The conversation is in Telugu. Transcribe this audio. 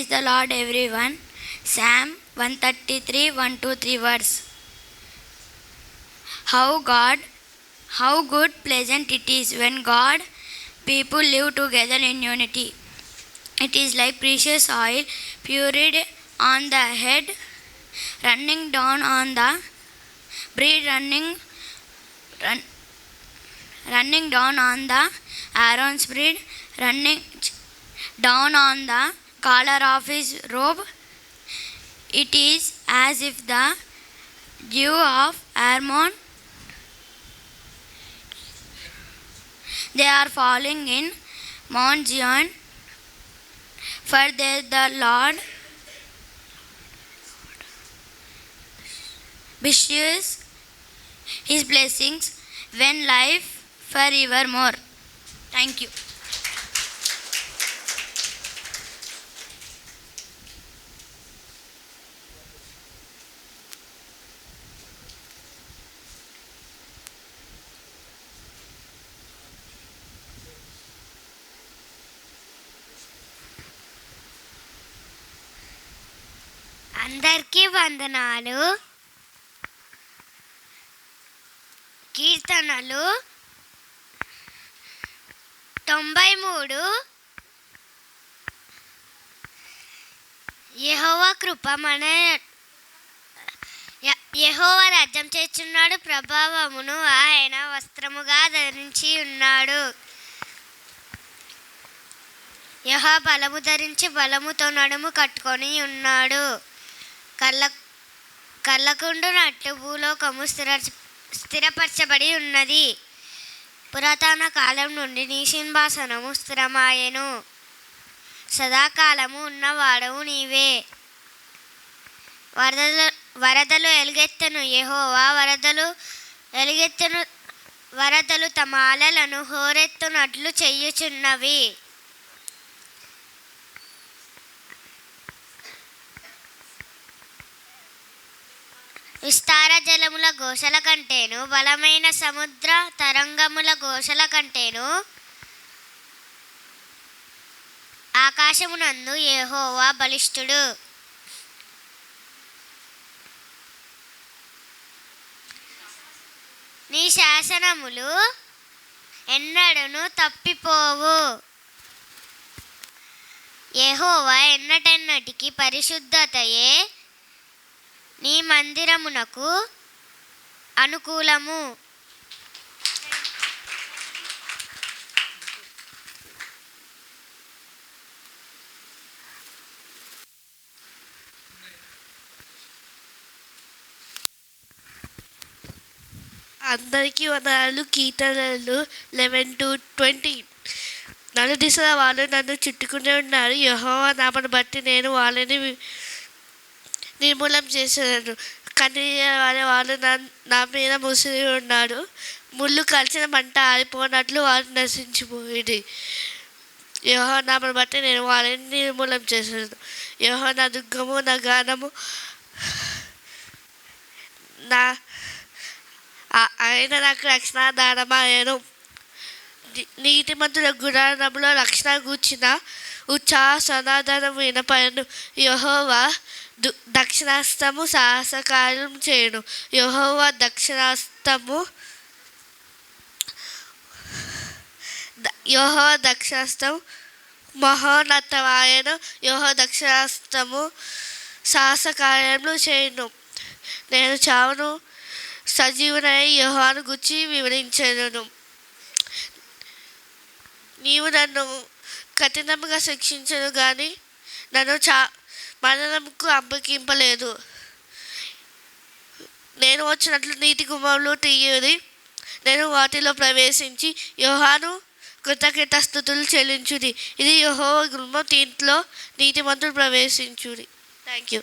Praise the Lord, everyone. Psalm 133, 1 to 3 verse. How good, pleasant it is when God people live together in unity. It is like precious oil poured on the head, running down on the bread, running down on the Aaron's bread, running down on the collar of his robe. It is as if the dew of Hermon they are falling in Mount Zion, for there the Lord bestows his blessings when life forevermore. Thank you. అందరికీ వందనాలు. కీర్తనలు 93. యెహోవా కృప యెహోవా రాజ్యం చేస్తున్నాడు, ప్రభావమును ఆయన వస్త్రముగా ధరించి ఉన్నాడు. యెహోవా బలము ధరించి బలముతో నడుము కట్టుకొని ఉన్నాడు. కళ్ళకుండునట్టు భూలోకము స్థిరపరచబడి ఉన్నది. పురాతన కాలం నుండి నీ సింహాసనము స్థిరమాయెను. సదాకాలము ఉన్నవాడవు నీవే. వరదలు ఎలుగెత్తెను, యెహోవా వరదలు తమ అలలను హోరెత్తునట్లు చెయ్యుచున్నవి. విస్తార జలముల ఘోషల కంటేను, బలమైన సముద్ర తరంగముల ఘోషల కంటేను ఆకాశమునందు యెహోవా బలిష్ఠుడు. నీ శాసనములు ఎన్నడను తప్పిపోవు. యెహోవా ఎన్నటెన్నటికి పరిశుద్ధతయే నీ మందిరమునకు అనుకూలము. అందరికీ వందనాలు. కీర్తనలు 11 to 20. నన్ను దిశల వాళ్ళు నన్ను చుట్టుకునే ఉన్నారు. యెహోవా నామను బట్టి నేను వాళ్ళని నిర్మూలం చేశాను. కన్నీరు వాళ్ళు నా మీద ముసిరి ఉన్నాడు. ముళ్ళు కలిసిన మంట ఆరిపోనట్లు వారు నశించిపోయింది. యెహోవా నామను బట్టి నేను వాళ్ళని నిర్మూలం చేశాను. యెహోవా నా దుర్గము, నా గానము, ఆయన నాకు రక్షణ దానమాయను. నీతిమంతుల గుడారంలో రక్షణ గూర్చిన ఉత్సాహ సమాధానం వినపడను. యెహోవా దక్షిణాస్తము సాహసకార్యం చేయను. యెహోవా దక్షిణాస్తము మహోన్నతమాయను. యెహోవా దక్షిణాస్తము సాహసకార్యములు చేయను. నేను చావును సజీవునై యెహోవాను గూర్చి వివరించెదను. నీవు నన్ను కఠినంగా శిక్షించను కానీ నన్ను మరణంకు అప్పగింపలేదు. నేను వచ్చినట్లు నీతి గుమ్మములు తీయుడి. నేను వాటిలో ప్రవేశించి యెహోవాను కృతజ్ఞతాస్తుతులు చెల్లించుడి. ఇది యెహోవా గుమ్మం, దీంట్లో నీతిమంతులు ప్రవేశించుడి. Thank you.